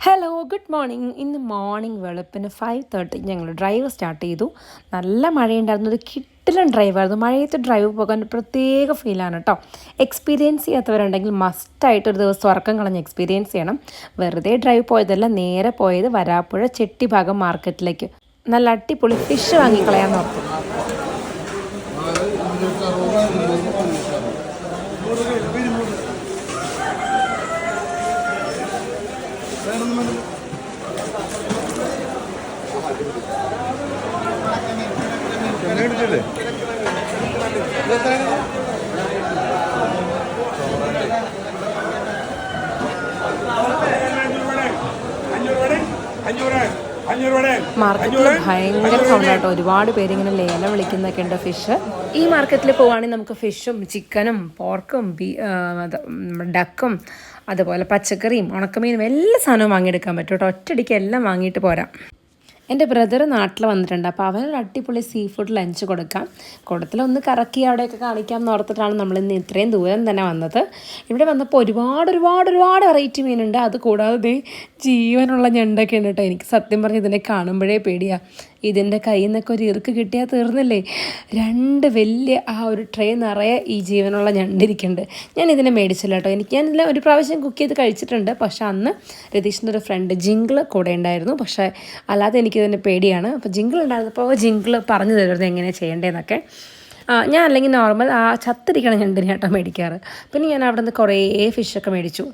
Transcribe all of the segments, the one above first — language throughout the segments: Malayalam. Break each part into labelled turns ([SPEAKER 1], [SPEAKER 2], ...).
[SPEAKER 1] Hello good morning. ഇന്ന് മോർണിംഗ് വെളുപ്പിന് 5:30 ഞങ്ങൾ ഡ്രൈവ് സ്റ്റാർട്ട് ചെയ്തു. നല്ല മഴയുണ്ടായിരുന്നു. ഒരു കിട്ടിലൻ ഡ്രൈവായിരുന്നു. മഴയത്ത് ഡ്രൈവ് പോകാൻ ഒരു പ്രത്യേക ഫീലാണ് കേട്ടോ. എക്സ്പീരിയൻസ് ചെയ്യാത്തവരുണ്ടെങ്കിൽ മസ്റ്റായിട്ട് ഒരു ദിവസം ഉറക്കം കളഞ്ഞ് എക്സ്പീരിയൻസ് ചെയ്യണം. വെറുതെ ഡ്രൈവ് പോയതല്ല, നേരെ പോയത് വരാപ്പുഴ ചെട്ടിഭാഗം മാർക്കറ്റിലേക്ക്. നല്ല അടിപൊളി ഫിഷ് വാങ്ങിക്കളയാൻ ഓർത്തു. മാർക്കറ്റിൽ ഭയങ്കര സൗണ്ടാട്ടോ. ഒരുപാട് പേരിങ്ങനെ ലേലം വിളിക്കുന്നൊക്കെ ഉണ്ട് ഫിഷ്. ഈ മാർക്കറ്റിൽ പോവുകയാണെങ്കിൽ നമുക്ക് ഫിഷും ചിക്കനും പോർക്കും ഡക്കും അതുപോലെ പച്ചക്കറിയും ഉണക്കമീനും എല്ലാ സാധനവും വാങ്ങിയെടുക്കാൻ പറ്റും കേട്ടോ. ഒറ്റയടിക്ക് എല്ലാം വാങ്ങിയിട്ട് പോരാം. എൻ്റെ ബ്രദർ നാട്ടിൽ വന്നിട്ടുണ്ട്. അപ്പോൾ അവനൊരു അടിപൊളി സീ ഫുഡ് ലഞ്ച് കൊടുക്കാം. കൂടത്തിലൊന്ന് കറക്കി അവിടെയൊക്കെ കാണിക്കാം എന്ന് ഓർത്തിട്ടാണ് നമ്മളിന്ന് ഇത്രയും ദൂരം തന്നെ വന്നത്. ഇവിടെ വന്നപ്പോൾ ഒരുപാട് വെറൈറ്റി മീനുണ്ട്. അത് കൂടാതെ ജീവനുള്ള ഞണ്ടൊക്കെ ഉണ്ട് കേട്ടോ. എനിക്ക് സത്യം പറഞ്ഞ് ഇതിനെ കാണുമ്പോഴേ പേടിയാണ്. ഇതിൻ്റെ കയ്യിൽ നിന്നൊക്കെ ഒരു ഇറുക്ക് കിട്ടിയാൽ തീർന്നില്ലേ. 2 വലിയ ആ ഒരു ട്രേ നിറയെ ഈ ജീവനുള്ള ഞണ്ടിരിക്കുന്നുണ്ട്. ഞാൻ ഇതിനെ മേടിച്ചില്ല കേട്ടോ. ഞാനിതിൽ ഒരു പ്രാവശ്യം കുക്ക് ചെയ്ത് കഴിച്ചിട്ടുണ്ട്. പക്ഷേ അന്ന് രതീഷിൻ്റെ ഒരു ഫ്രണ്ട് ജിങ്കിൾ കൂടെ ഉണ്ടായിരുന്നു. പക്ഷേ അല്ലാതെ എനിക്കിതിൻ്റെ പേടിയാണ്. അപ്പോൾ ജിങ്കിൾ ഉണ്ടായിരുന്നപ്പോൾ ജിങ്കിൾ പറഞ്ഞു തരുന്നത് എങ്ങനെയാണ് ചെയ്യേണ്ടതെന്നൊക്കെ. ഞാൻ അല്ലെങ്കിൽ നോർമൽ ആ ചത്തിരിക്കണ ഞണ്ടിനെ കേട്ടോ മേടിക്കാറ്. പിന്നെ ഞാൻ അവിടെ നിന്ന് കുറേ ഫിഷൊക്കെ മേടിച്ചു.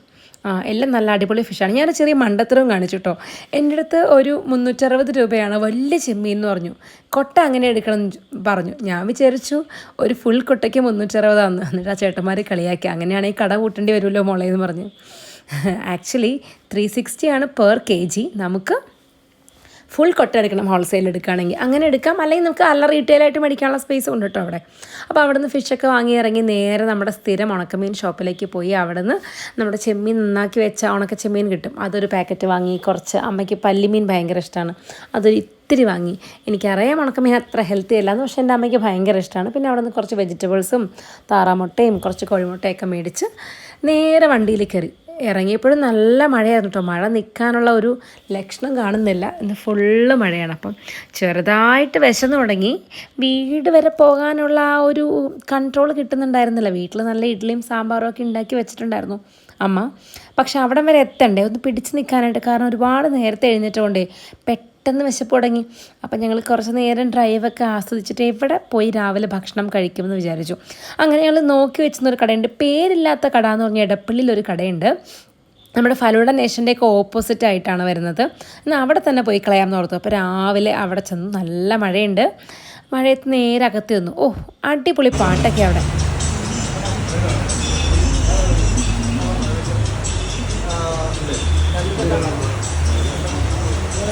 [SPEAKER 1] എല്ലാം നല്ല അടിപൊളി ഫിഷാണ്. ഞാൻ ചെറിയ മണ്ടത്തരവും കാണിച്ചു കേട്ടോ. എൻ്റെ അടുത്ത് ഒരു 360 രൂപയാണ് വലിയ ചെമ്മീൻ എന്ന് പറഞ്ഞു. കൊട്ട അങ്ങനെ എടുക്കണം എന്ന് പറഞ്ഞു. ഞാൻ വിചാരിച്ചു ഒരു ഫുൾ കൊട്ടയ്ക്ക് 360 ആണെന്ന്. എന്നിട്ട് ആ ചേട്ടന്മാർ കളിയാക്കി. അങ്ങനെയാണെങ്കിൽ കട കൂട്ടേണ്ടി വരുമല്ലോ മോളെ എന്ന് പറഞ്ഞു. ആക്ച്വലി 360 ആണ് പെർ kg. നമുക്ക് ഫുൾ കൊട്ട എടുക്കണം ഹോൾസെയിൽ എടുക്കുകയാണെങ്കിൽ. അങ്ങനെ എടുക്കാം. അല്ലെങ്കിൽ നമുക്ക് റീറ്റെയിലായിട്ട് മേടിക്കാനുള്ള സ്പേസ് ഉണ്ട് കേട്ടോ അവിടെ. അപ്പോൾ അവിടെ നിന്ന് ഫിഷൊക്കെ വാങ്ങി ഇറങ്ങി നേരെ നമ്മുടെ സ്ഥിരം ഉണക്കമീൻ ഷോപ്പിലേക്ക് പോയി. അവിടെ നിന്ന് നമ്മുടെ ചെമ്മീൻ നന്നാക്കി വെച്ച ഉണക്ക ചെമ്മീൻ കിട്ടും. അതൊരു പാക്കറ്റ് വാങ്ങി. കുറച്ച് അമ്മയ്ക്ക് പല്ലിമീൻ ഭയങ്കര ഇഷ്ടമാണ്. അതൊരു ഇത്തിരി വാങ്ങി. എനിക്കറിയാം ഉണക്കമീൻ അത്ര ഹെൽത്തി അല്ലാന്ന്, പക്ഷേ എൻ്റെ അമ്മയ്ക്ക് ഭയങ്കര ഇഷ്ടമാണ്. പിന്നെ അവിടെ നിന്ന് കുറച്ച് വെജിറ്റബിൾസും താറാമുട്ടയും കുറച്ച് കോഴിമുട്ടയൊക്കെ മേടിച്ച് നേരെ വണ്ടിയിൽ കയറി. ഇറങ്ങിയപ്പോഴും നല്ല മഴയായിരുന്നു കേട്ടോ. മഴ നിൽക്കാനുള്ള ഒരു ലക്ഷണം കാണുന്നില്ല. ഇന്ന് ഫുള്ള് മഴയാണ്. അപ്പം ചെറുതായിട്ട് വിശന്ന് തുടങ്ങി. വീട് വരെ പോകാനുള്ള ആ ഒരു കൺട്രോൾ കിട്ടുന്നുണ്ടായിരുന്നില്ല. വീട്ടിൽ നല്ല ഇഡ്ഡലിയും സാമ്പാറും ഒക്കെ ഉണ്ടാക്കി വെച്ചിട്ടുണ്ടായിരുന്നു അമ്മ. പക്ഷെ അവിടം വരെ എത്തണ്ടേ, ഒന്ന് പിടിച്ച് നിൽക്കാനായിട്ട്. കാരണം ഒരുപാട് നേരത്തെ എഴുന്നേറ്റുകൊണ്ടേ പെട്ടെന്ന് വിശപ്പ് തുടങ്ങി. അപ്പം ഞങ്ങൾ കുറച്ച് നേരം ഡ്രൈവൊക്കെ ആസ്വദിച്ചിട്ട് എവിടെ പോയി രാവിലെ ഭക്ഷണം കഴിക്കുമെന്ന് വിചാരിച്ചു. അങ്ങനെ ഞങ്ങൾ നോക്കി വെച്ചിരുന്നൊരു കടയുണ്ട്. പേരില്ലാത്ത കട എന്ന് പറഞ്ഞാൽ എടപ്പള്ളിയിൽ ഒരു കടയുണ്ട്. നമ്മുടെ ഫലൂഡ നേഷൻ്റെയൊക്കെ ഓപ്പോസിറ്റ് ആയിട്ടാണ് വരുന്നത്. എന്നാൽ അവിടെ തന്നെ പോയി കളയാമെന്ന് ഓർത്തു. അപ്പോൾ രാവിലെ അവിടെ ചെന്നു. നല്ല മഴയുണ്ട്. മഴയത്ത് നേരെ അകത്ത് വന്നു. അടിപൊളി പാട്ടൊക്കെ അവിടെ.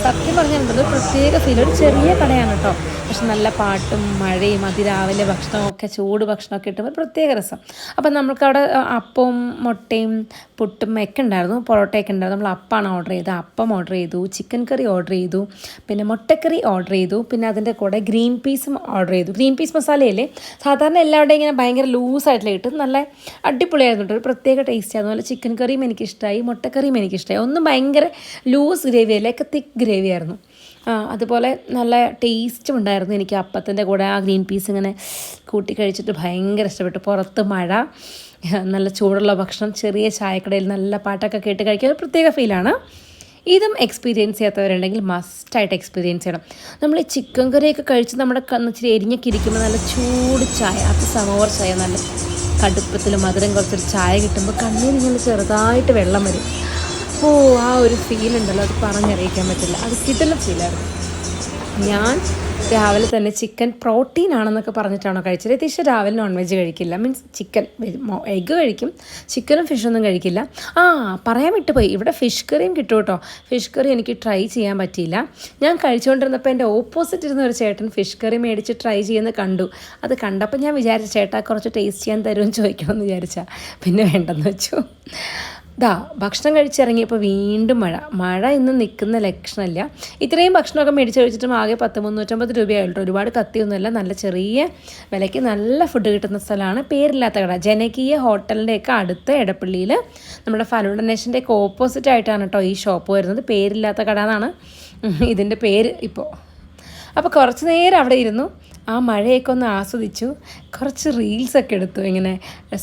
[SPEAKER 1] സത്യം പറഞ്ഞിട്ടുള്ളത് ഒരു പ്രത്യേക ഫീൽ. ഒരു ചെറിയ കടയാണ് കേട്ടോ. പക്ഷെ നല്ല പാട്ടും മഴയും അതിരാവിലെ ഭക്ഷണമൊക്കെ ചൂട് ഭക്ഷണമൊക്കെ കിട്ടുമ്പോൾ ഒരു പ്രത്യേക രസം. അപ്പം നമുക്കവിടെ അപ്പവും മുട്ടയും പുട്ടും ഒക്കെ ഉണ്ടായിരുന്നു. പൊറോട്ടയൊക്കെ ഉണ്ടായിരുന്നു. നമ്മൾ അപ്പമാണ് ഓർഡർ ചെയ്തത്. അപ്പം ഓർഡർ ചെയ്തു, ചിക്കൻ കറി ഓർഡർ ചെയ്തു, പിന്നെ മുട്ടക്കറി ഓർഡർ ചെയ്തു, പിന്നെ അതിൻ്റെ കൂടെ ഗ്രീൻ പീസും ഓർഡർ ചെയ്തു. ഗ്രീൻ പീസ് മസാലയല്ലേ സാധാരണ എല്ലാവരുടെയും ഇങ്ങനെ ഭയങ്കര ലൂസായിട്ടുള്ള കിട്ടും. നല്ല അടിപൊളിയായിരുന്നു കേട്ടോ. ഒരു പ്രത്യേക ടേസ്റ്റ് ആയിരുന്നു. നല്ല ചിക്കൻ കറിയും എനിക്കിഷ്ടമായി, മുട്ടക്കറിയും എനിക്കിഷ്ടമായി. ഒന്നും ഭയങ്കര ലൂസ് ഗ്രേവി അല്ല, ഒക്കെ തിക്ക് ഗ്രേവി ആയിരുന്നു. അതുപോലെ നല്ല ടേസ്റ്റും ഉണ്ടായിരുന്നു. എനിക്ക് അപ്പത്തിൻ്റെ കൂടെ ആ ഗ്രീൻ പീസ് ഇങ്ങനെ കൂട്ടി കഴിച്ചിട്ട് ഭയങ്കര ഇഷ്ടപ്പെട്ടു. പുറത്ത് മഴ, നല്ല ചൂടുള്ള ഭക്ഷണം, ചെറിയ ചായക്കടയിൽ നല്ല പാട്ടൊക്കെ കേട്ട് കഴിക്കാൻ ഒരു പ്രത്യേക ഫീലാണ്. ഇതും എക്സ്പീരിയൻസ് ചെയ്യാത്തവരുണ്ടെങ്കിൽ മസ്റ്റായിട്ട് എക്സ്പീരിയൻസ് ചെയ്യണം. നമ്മൾ ഈ ചിക്കൻ കറിയൊക്കെ കഴിച്ച് നമ്മുടെ ഇച്ചിരി എരിഞ്ഞൊക്കെ ഇരിക്കുമ്പോൾ നല്ല ചൂട് ചായ, അത് സമോവർ ചായ, നല്ല കടുപ്പത്തിൽ മധുരം കുറച്ചൊരു ചായ കിട്ടുമ്പോൾ കണ്ണിൽ ഇങ്ങനെ ചെറുതായിട്ട് വെള്ളം വരും. ആ ഒരു ഫീലുണ്ടല്ലോ, അത് പറഞ്ഞറിയിക്കാൻ പറ്റില്ല. അത് കിട്ടുന്ന ഫീലായിരുന്നു. ഞാൻ രാവിലെ തന്നെ ചിക്കൻ പ്രോട്ടീൻ ആണെന്നൊക്കെ പറഞ്ഞിട്ടാണോ കഴിച്ചത്. രതീഷ് രാവിലെ നോൺ വെജ് കഴിക്കില്ല. മീൻസ് ചിക്കൻ എഗ്ഗ് കഴിക്കും, ചിക്കനും ഫിഷൊന്നും കഴിക്കില്ല. പറയാൻ വിട്ടുപോയി, ഇവിടെ ഫിഷ് കറിയും കിട്ടും കേട്ടോ. ഫിഷ് കറി എനിക്ക് ട്രൈ ചെയ്യാൻ പറ്റിയില്ല. ഞാൻ കഴിച്ചുകൊണ്ടിരുന്നപ്പോൾ എൻ്റെ ഓപ്പോസിറ്റ് ഇരുന്ന ഒരു ചേട്ടൻ ഫിഷ് കറി മേടിച്ച് ട്രൈ ചെയ്യുന്നത് കണ്ടു. അത് കണ്ടപ്പോൾ ഞാൻ വിചാരിച്ചു ചേട്ടാ കുറച്ച് ടേസ്റ്റ് ചെയ്യാൻ തരുമെന്ന് ചോദിക്കണമെന്ന് വിചാരിച്ചാൽ. പിന്നെ വേണ്ടെന്ന് വെച്ചു. ദാ ഭക്ഷണം കഴിച്ചിറങ്ങിയപ്പോൾ വീണ്ടും മഴ ഇന്ന് നിൽക്കുന്ന ലക്ഷണമില്ല. ഇത്രയും ഭക്ഷണമൊക്കെ മേടിച്ച് കഴിച്ചിട്ടും ആകെ 350 രൂപയായിട്ട്. ഒരുപാട് കത്തിയൊന്നുമല്ല, നല്ല ചെറിയ വിലയ്ക്ക് നല്ല ഫുഡ് കിട്ടുന്ന സ്ഥലമാണ്. പേരില്ലാത്ത കട, ജനകീയ ഹോട്ടലിൻ്റെയൊക്കെ അടുത്ത എടപ്പള്ളിയിൽ നമ്മുടെ ഫലൂഡനേഷൻ്റെയൊക്കെ ഓപ്പോസിറ്റ് ആയിട്ടാണ് കേട്ടോ ഈ ഷോപ്പ് വരുന്നത്. പേരില്ലാത്ത കട എന്നാണ് ഇതിൻ്റെ പേര് ഇപ്പോൾ. അപ്പോൾ കുറച്ച് നേരം അവിടെ ഇരുന്നു, ആ മഴയൊക്കെ ഒന്ന് ആസ്വദിച്ചു, കുറച്ച് റീൽസൊക്കെ എടുത്തു ഇങ്ങനെ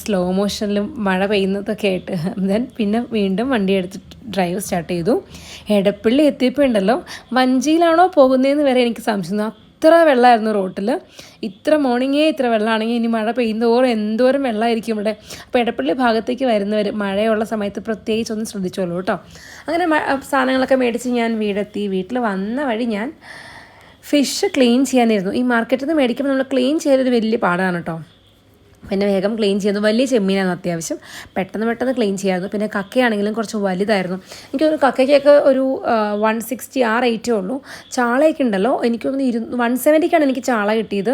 [SPEAKER 1] സ്ലോ മോഷനിലും മഴ പെയ്യുന്നതൊക്കെ ആയിട്ട്. ദെൻ പിന്നെ വീണ്ടും വണ്ടി എടുത്ത് ഡ്രൈവ് സ്റ്റാർട്ട് ചെയ്തു. എടപ്പള്ളി എത്തിയപ്പോൾ ഉണ്ടല്ലോ, വഞ്ചിയിലാണോ പോകുന്നതെന്ന് വരെ എനിക്ക് സംശയം. അത്ര വെള്ളമായിരുന്നു റോട്ടിൽ. ഇത്ര മോർണിംഗേ ഇത്ര വെള്ളമാണെങ്കിൽ ഇനി മഴ പെയ്യുന്നതോറും എന്തോരം വെള്ളമായിരിക്കും ഇവിടെ. അപ്പോൾ എടപ്പള്ളി ഭാഗത്തേക്ക് വരുന്നവർ മഴയുള്ള സമയത്ത് പ്രത്യേകിച്ച് ഒന്ന് ശ്രദ്ധിച്ചോളൂ കേട്ടോ. അങ്ങനെ സാധനങ്ങളൊക്കെ മേടിച്ച് ഞാൻ വീട്ടിൽ വന്ന വഴി ഞാൻ ഫിഷ് ക്ലീൻ ചെയ്യാനായിരുന്നു. ഈ മാർക്കറ്റിൽ നിന്ന് മേടിക്കുമ്പോൾ നമ്മൾ ക്ലീൻ ചെയ്തൊരു വലിയ പാടാണ് കേട്ടോ. പിന്നെ വേഗം ക്ലീൻ ചെയ്യുന്നു. വലിയ ചെമ്മീനായിരുന്നു അത്യാവശ്യം, പെട്ടെന്ന് ക്ലീൻ ചെയ്യാമായിരുന്നു. പിന്നെ കക്കയാണെങ്കിലും കുറച്ച് വലുതായിരുന്നു. എനിക്കൊരു കക്കയ്ക്കൊക്കെ ഒരു 160 ആ റേറ്റേ ഉള്ളൂ. ചാളയൊക്കെ ഉണ്ടല്ലോ, എനിക്കൊന്ന് 170ക്കാണ് എനിക്ക് ചാള കിട്ടിയത്.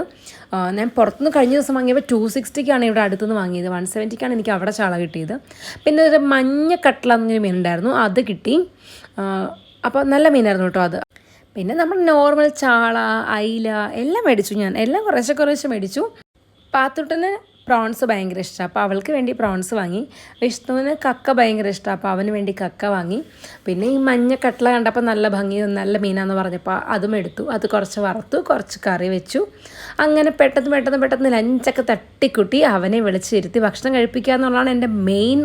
[SPEAKER 1] ഞാൻ പുറത്തുനിന്ന് കഴിഞ്ഞ ദിവസം വാങ്ങിയപ്പോൾ 260ക്കാണ് ഇവിടെ അടുത്തുനിന്ന് വാങ്ങിയത്. 170ക്കാണ് എനിക്ക് അവിടെ ചാള കിട്ടിയത്. പിന്നെ ഒരു മഞ്ഞ കട്ട്ള എന്നൊരു മീനുണ്ടായിരുന്നു, അത് കിട്ടി. അപ്പോൾ നല്ല മീനായിരുന്നു കേട്ടോ അത്. പിന്നെ നമ്മൾ നോർമൽ ചാള, അയില എല്ലാം മേടിച്ചു. ഞാൻ എല്ലാം കുറേശ്ശെ മേടിച്ചു. പാത്തുട്ടന് പ്രോൺസ് ഭയങ്കര ഇഷ്ടമാണ്, അപ്പോൾ അവൾക്ക് വേണ്ടി പ്രോൺസ് വാങ്ങി. വിഷ്ണുവിന് കക്ക ഭയങ്കര ഇഷ്ടമാണ്, അപ്പോൾ അവന് വേണ്ടി കക്ക വാങ്ങി. പിന്നെ ഈ മഞ്ഞ കട്ട്ള കണ്ടപ്പോൾ നല്ല ഭംഗി, നല്ല മീനാന്ന് പറഞ്ഞപ്പോൾ അതും എടുത്തു. അത് കുറച്ച് വറുത്തു, കുറച്ച് കറി വെച്ചു. അങ്ങനെ പെട്ടെന്ന് ലഞ്ചൊക്കെ തട്ടിക്കുട്ടി അവനെ വിളിച്ചിരുത്തി ഭക്ഷണം കഴിപ്പിക്കുക എന്നുള്ളതാണ് എൻ്റെ മെയിൻ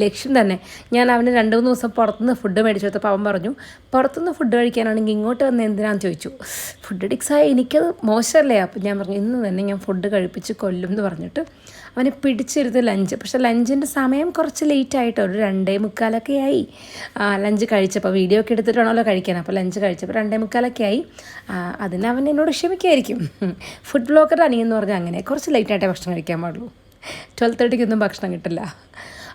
[SPEAKER 1] ലക്ഷ്യം തന്നെ. ഞാൻ അവന് 2-3 ദിവസം പുറത്തുനിന്ന് ഫുഡ് മേടിച്ചു കൊടുത്തപ്പോൾ അവൻ പറഞ്ഞു, പുറത്തുനിന്ന് ഫുഡ് കഴിക്കാനാണെങ്കിൽ ഇങ്ങോട്ട് വന്ന് എന്തിനാന്ന് ചോദിച്ചു. ഫുഡ് അഡിക്സായ എനിക്കത് മോശമല്ലേ. അപ്പോൾ ഞാൻ പറഞ്ഞു ഇന്ന് തന്നെ ഞാൻ ഫുഡ് കഴിപ്പിച്ച് കൊല്ലും എന്ന് പറഞ്ഞിട്ട് അവനെ പിടിച്ചിരുത്തി ലഞ്ച്. പക്ഷേ ലഞ്ചിൻ്റെ സമയം കുറച്ച് ലേറ്റായിട്ടോ, ഒരു 2:45 ആയി ലഞ്ച് കഴിച്ചപ്പോൾ. വീഡിയോ ഒക്കെ എടുത്തിട്ടാണല്ലോ കഴിക്കാൻ, അപ്പോൾ ലഞ്ച് കഴിച്ചപ്പോൾ 2:45 ആയി. അതിന് അവൻ എന്നോട് ക്ഷമിക്കായിരിക്കും. ഫുഡ് ബ്ലോഗറുടെ അനിയെന്ന് പറഞ്ഞാൽ അങ്ങനെ കുറച്ച് ലേറ്റായിട്ടേ ഭക്ഷണം കഴിക്കാൻ പാടുള്ളൂ. 12:30 ഭക്ഷണം കിട്ടില്ല.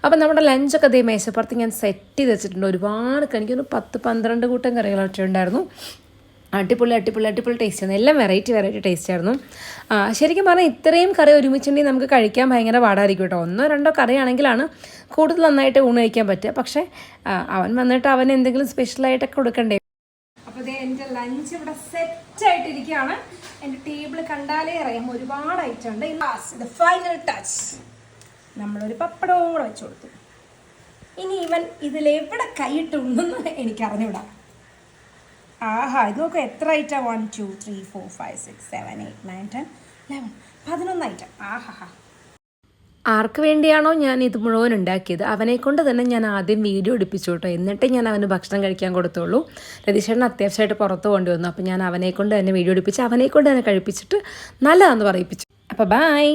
[SPEAKER 1] അപ്പം നമ്മുടെ ലഞ്ചൊക്കെ അതേ മേശപ്പുറത്ത് ഞാൻ സെറ്റ് ചെയ്ത് വെച്ചിട്ടുണ്ട്. ഒരുപാട് എനിക്കൊരു 10-12 കൂട്ടം കറികളൊക്കെ ഉണ്ടായിരുന്നു. അടിപൊളി ടേസ്റ്റ് ആയിരുന്നു. എല്ലാം വെറൈറ്റി ടേസ്റ്റ് ആയിരുന്നു. ശരിക്കും പറഞ്ഞാൽ ഇത്രയും കറി ഒരുമിച്ചുണ്ടെങ്കിൽ നമുക്ക് കഴിക്കാൻ ഭയങ്കര പാടായിരിക്കും കേട്ടോ. 1-2 കറിയാണെങ്കിലാണ് കൂടുതൽ നന്നായിട്ട് ഊണ് കഴിക്കാൻ പറ്റുക. പക്ഷേ അവൻ വന്നിട്ട് അവൻ എന്തെങ്കിലും സ്പെഷ്യലായിട്ടൊക്കെ കൊടുക്കണ്ടേ. അപ്പോൾ ഇതേ എൻ്റെ ലഞ്ച് ഇവിടെ സെറ്റായിട്ടിരിക്കുകയാണ്. എൻ്റെ ടേബിൾ കണ്ടാലേ അറിയാം, ഒരുപാട് ഐറ്റം ഉണ്ട്. ഇത് ഫൈനൽ ടച്ച്, നമ്മളൊരു പപ്പടവും കൂടെ വെച്ച് കൊടുത്തു. ഇനി ഇവൻ ഇതിലെവിടെ കൈയിട്ടുണ്ടെന്ന് എനിക്കറിഞ്ഞൂടാ. ആഹാ, ഇത് നോക്കുക എത്ര ഐറ്റം. 1 2 3 4 5 6 7 8 9 10 11 11 ഐറ്റം. ആഹാ, ആർക്ക് വേണ്ടിയാണോ ഞാൻ ഇത് മുഴുവൻ ഉണ്ടാക്കിയത് അവനെ കൊണ്ട് തന്നെ ഞാൻ ആദ്യം വീഡിയോ എടുപ്പിച്ചു കേട്ടോ. എന്നിട്ടേ ഞാൻ അവന് ഭക്ഷണം കഴിക്കാൻ കൊടുത്തുള്ളൂ. രതീഷേട്ടൻ അത്യാവശ്യമായിട്ട് പുറത്ത് കൊണ്ടു വന്നു, അപ്പോൾ ഞാൻ അവനെ കൊണ്ട് തന്നെ വീഡിയോ എടുപ്പിച്ച് അവനെ കൊണ്ട് തന്നെ കഴിപ്പിച്ചിട്ട് നല്ലതാണെന്ന് പറയിപ്പിച്ചു. അപ്പോൾ ബൈ.